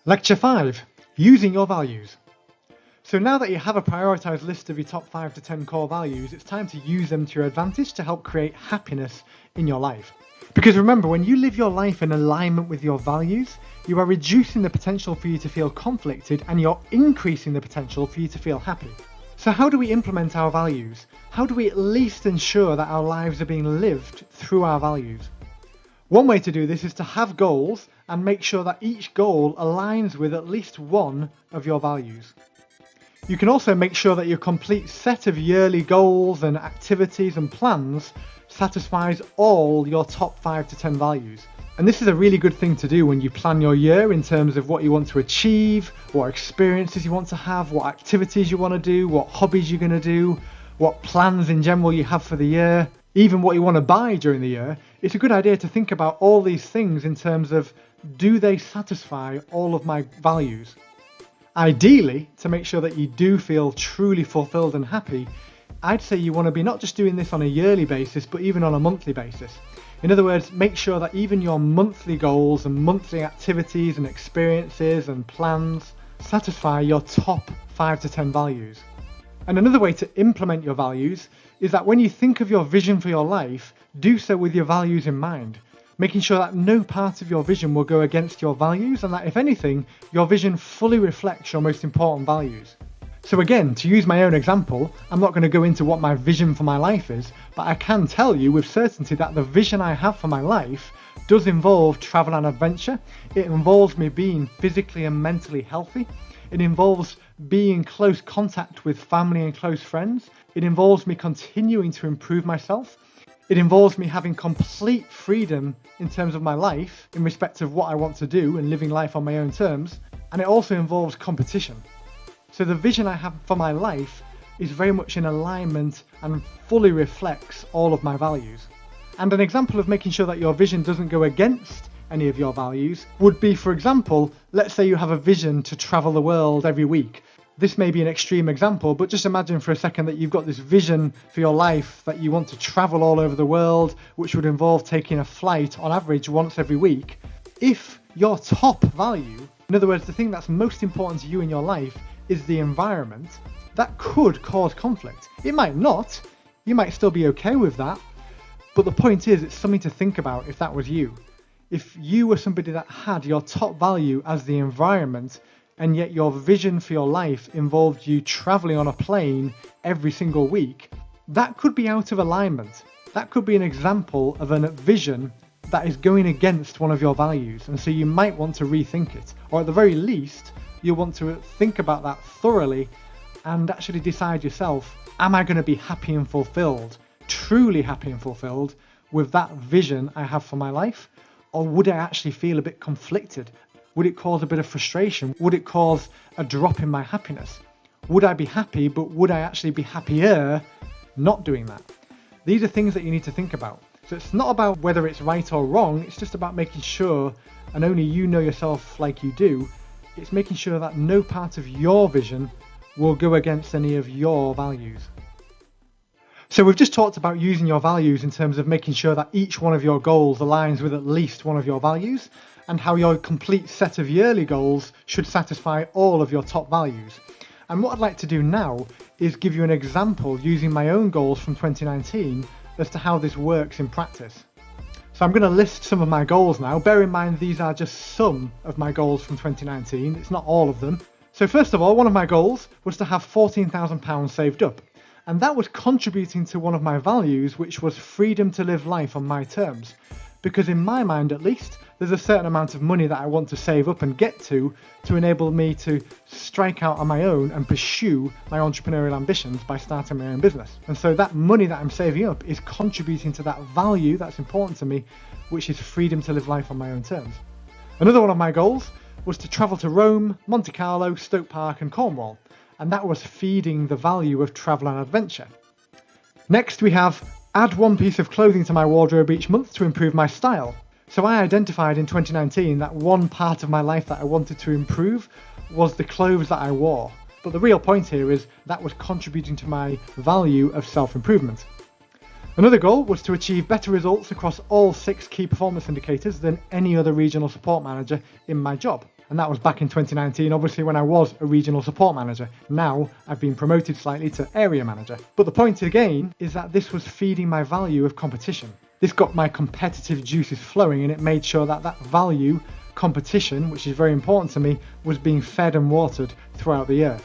Lecture 5, Using Your Values. So now that you have a prioritised list of your top 5 to 10 core values, it's time to use them to your advantage to help create happiness in your life. Because remember, when you live your life in alignment with your values, you are reducing the potential for you to feel conflicted and you're increasing the potential for you to feel happy. So how do we implement our values? How do we at least ensure that our lives are being lived through our values? One way to do this is to have goals and make sure that each goal aligns with at least one of your values. You can also make sure that your complete set of yearly goals and activities and plans satisfies all your top 5 to 10 values. And this is a really good thing to do when you plan your year in terms of what you want to achieve, what experiences you want to have, what activities you want to do, what hobbies you're going to do, what plans in general you have for the year, even what you want to buy during the year. It's a good idea to think about all these things in terms of, do they satisfy all of my values? Ideally, to make sure that you do feel truly fulfilled and happy, I'd say you want to be not just doing this on a yearly basis, but even on a monthly basis. In other words, make sure that even your monthly goals and monthly activities and experiences and plans satisfy your top 5 to 10 values. And another way to implement your values is that when you think of your vision for your life, do so with your values in mind, making sure that no part of your vision will go against your values and that, if anything, your vision fully reflects your most important values. So again, to use my own example, I'm not going to go into what my vision for my life is, but I can tell you with certainty that the vision I have for my life does involve travel and adventure. It involves me being physically and mentally healthy. It involves being in close contact with family and close friends. It involves me continuing to improve myself. It involves me having complete freedom in terms of my life, in respect of what I want to do and living life on my own terms. And it also involves competition. So the vision I have for my life is very much in alignment and fully reflects all of my values. And an example of making sure that your vision doesn't go against any of your values would be, for example, let's say you have a vision to travel the world every week. This may be an extreme example, but just imagine for a second that you've got this vision for your life that you want to travel all over the world, which would involve taking a flight on average once every week. If your top value, in other words, the thing that's most important to you in your life, is the environment, that could cause conflict. It might not. You might still be okay with that. But the point is, it's something to think about if that was you. If you were somebody that had your top value as the environment, and yet your vision for your life involved you traveling on a plane every single week, that could be out of alignment. That could be an example of a vision that is going against one of your values. And so you might want to rethink it. Or at the very least, you'll want to think about that thoroughly and actually decide yourself, am I going to be happy and fulfilled, truly happy and fulfilled with that vision I have for my life? Or would I actually feel a bit conflicted? Would it cause a bit of frustration? Would it cause a drop in my happiness? Would I be happy, but would I actually be happier not doing that? These are things that you need to think about. So it's not about whether it's right or wrong, it's just about making sure, and only you know yourself like you do, it's making sure that no part of your vision will go against any of your values. So we've just talked about using your values in terms of making sure that each one of your goals aligns with at least one of your values, and how your complete set of yearly goals should satisfy all of your top values. And what I'd like to do now is give you an example using my own goals from 2019 as to how this works in practice. So I'm going to list some of my goals now. Bear in mind, these are just some of my goals from 2019. It's not all of them. So first of all, one of my goals was to have £14,000 saved up. And that was contributing to one of my values, which was freedom to live life on my terms. Because in my mind, at least, there's a certain amount of money that I want to save up and get to enable me to strike out on my own and pursue my entrepreneurial ambitions by starting my own business. And so that money that I'm saving up is contributing to that value that's important to me, which is freedom to live life on my own terms. Another one of my goals was to travel to Rome, Monte Carlo, Stoke Park and Cornwall. And that was feeding the value of travel and adventure. Next we have add one piece of clothing to my wardrobe each month to improve my style. So I identified in 2019 that one part of my life that I wanted to improve was the clothes that I wore. But the real point here is that was contributing to my value of self-improvement. Another goal was to achieve better results across all 6 key performance indicators than any other regional support manager in my job. And that was back in 2019, obviously when I was a regional support manager. Now I've been promoted slightly to area manager. But the point again is that this was feeding my value of competition. This got my competitive juices flowing, and it made sure that that value competition, which is very important to me, was being fed and watered throughout the year.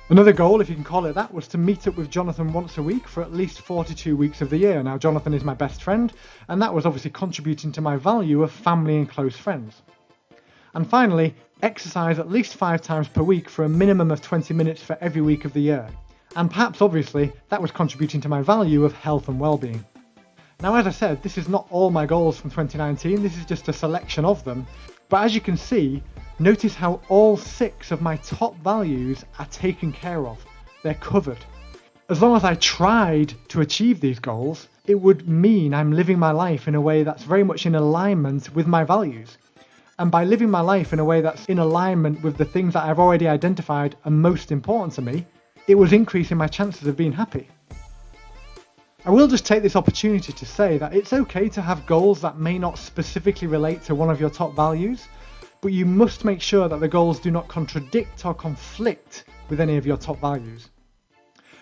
Another goal, if you can call it that, was to meet up with Jonathan once a week for at least 42 weeks of the year. Now, Jonathan is my best friend, and that was obviously contributing to my value of family and close friends. And finally, exercise at least 5 times per week for a minimum of 20 minutes for every week of the year. And perhaps, obviously, that was contributing to my value of health and well-being. Now, as I said, this is not all my goals from 2019, this is just a selection of them. But as you can see, notice how all 6 of my top values are taken care of. They're covered. As long as I tried to achieve these goals, it would mean I'm living my life in a way that's very much in alignment with my values. And by living my life in a way that's in alignment with the things that I've already identified are most important to me, it was increasing my chances of being happy. I will just take this opportunity to say that it's okay to have goals that may not specifically relate to one of your top values, but you must make sure that the goals do not contradict or conflict with any of your top values.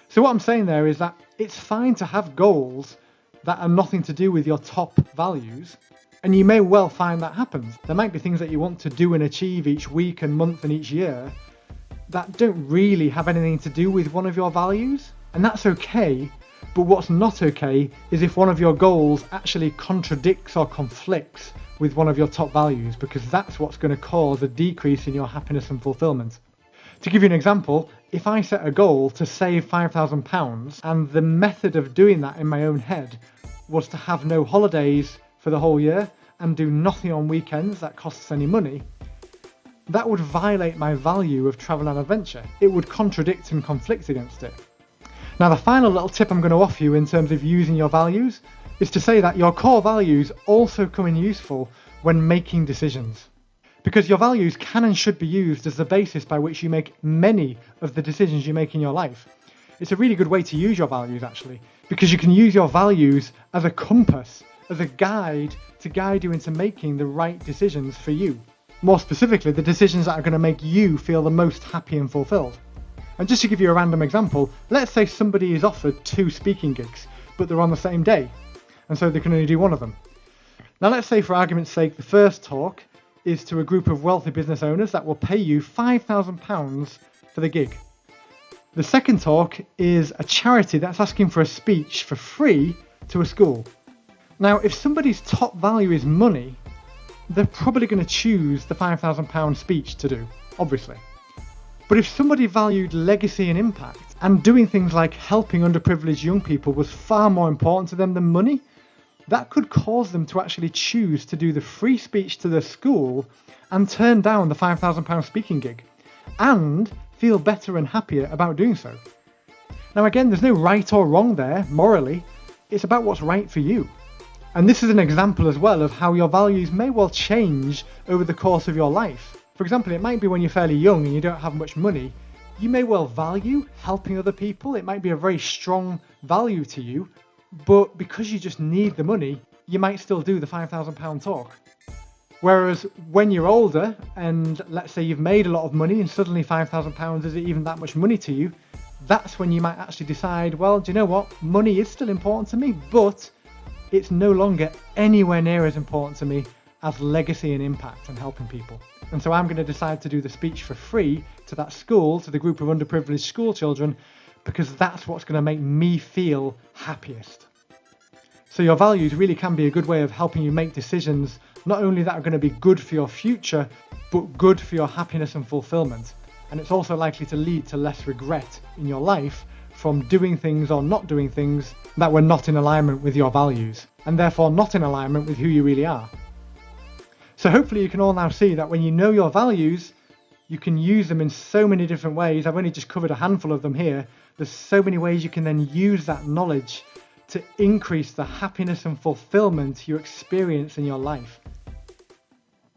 So what I'm saying there is that it's fine to have goals that are nothing to do with your top values, and you may well find that happens. There might be things that you want to do and achieve each week and month and each year that don't really have anything to do with one of your values, and that's okay. But what's not okay is if one of your goals actually contradicts or conflicts with one of your top values, because that's what's going to cause a decrease in your happiness and fulfillment. To give you an example, if I set a goal to save £5,000 and the method of doing that in my own head was to have no holidays for the whole year and do nothing on weekends that costs any money, that would violate my value of travel and adventure. It would contradict and conflict against it. Now, the final little tip I'm going to offer you in terms of using your values is to say that your core values also come in useful when making decisions. Because your values can and should be used as the basis by which you make many of the decisions you make in your life. It's a really good way to use your values, actually, because you can use your values as a compass, as a guide to guide you into making the right decisions for you. More specifically, the decisions that are going to make you feel the most happy and fulfilled. And just to give you a random example, let's say somebody is offered 2 speaking gigs, but they're on the same day, and so they can only do one of them. Now let's say, for argument's sake, the first talk is to a group of wealthy business owners that will pay you £5,000 for the gig. The second talk is a charity that's asking for a speech for free to a school. Now, if somebody's top value is money, they're probably going to choose the £5,000 speech to do, obviously. But if somebody valued legacy and impact, and doing things like helping underprivileged young people was far more important to them than money, that could cause them to actually choose to do the free speech to their school and turn down the £5,000 speaking gig, and feel better and happier about doing so. Now again, there's no right or wrong there, morally. It's about what's right for you. And this is an example as well of how your values may well change over the course of your life. For example, it might be when you're fairly young and you don't have much money, you may well value helping other people. It might be a very strong value to you, but because you just need the money, you might still do the £5,000 talk. Whereas when you're older and let's say you've made a lot of money and suddenly £5,000 isn't even that much money to you, that's when you might actually decide, well, do you know what? Money is still important to me, but it's no longer anywhere near as important to me as legacy and impact and helping people. And so I'm going to decide to do the speech for free to that school, to the group of underprivileged school children, because that's what's going to make me feel happiest. So your values really can be a good way of helping you make decisions, not only that are going to be good for your future, but good for your happiness and fulfillment. And it's also likely to lead to less regret in your life from doing things or not doing things that were not in alignment with your values, and therefore not in alignment with who you really are. So hopefully you can all now see that when you know your values, you can use them in so many different ways. I've only just covered a handful of them here. There's so many ways you can then use that knowledge to increase the happiness and fulfillment you experience in your life.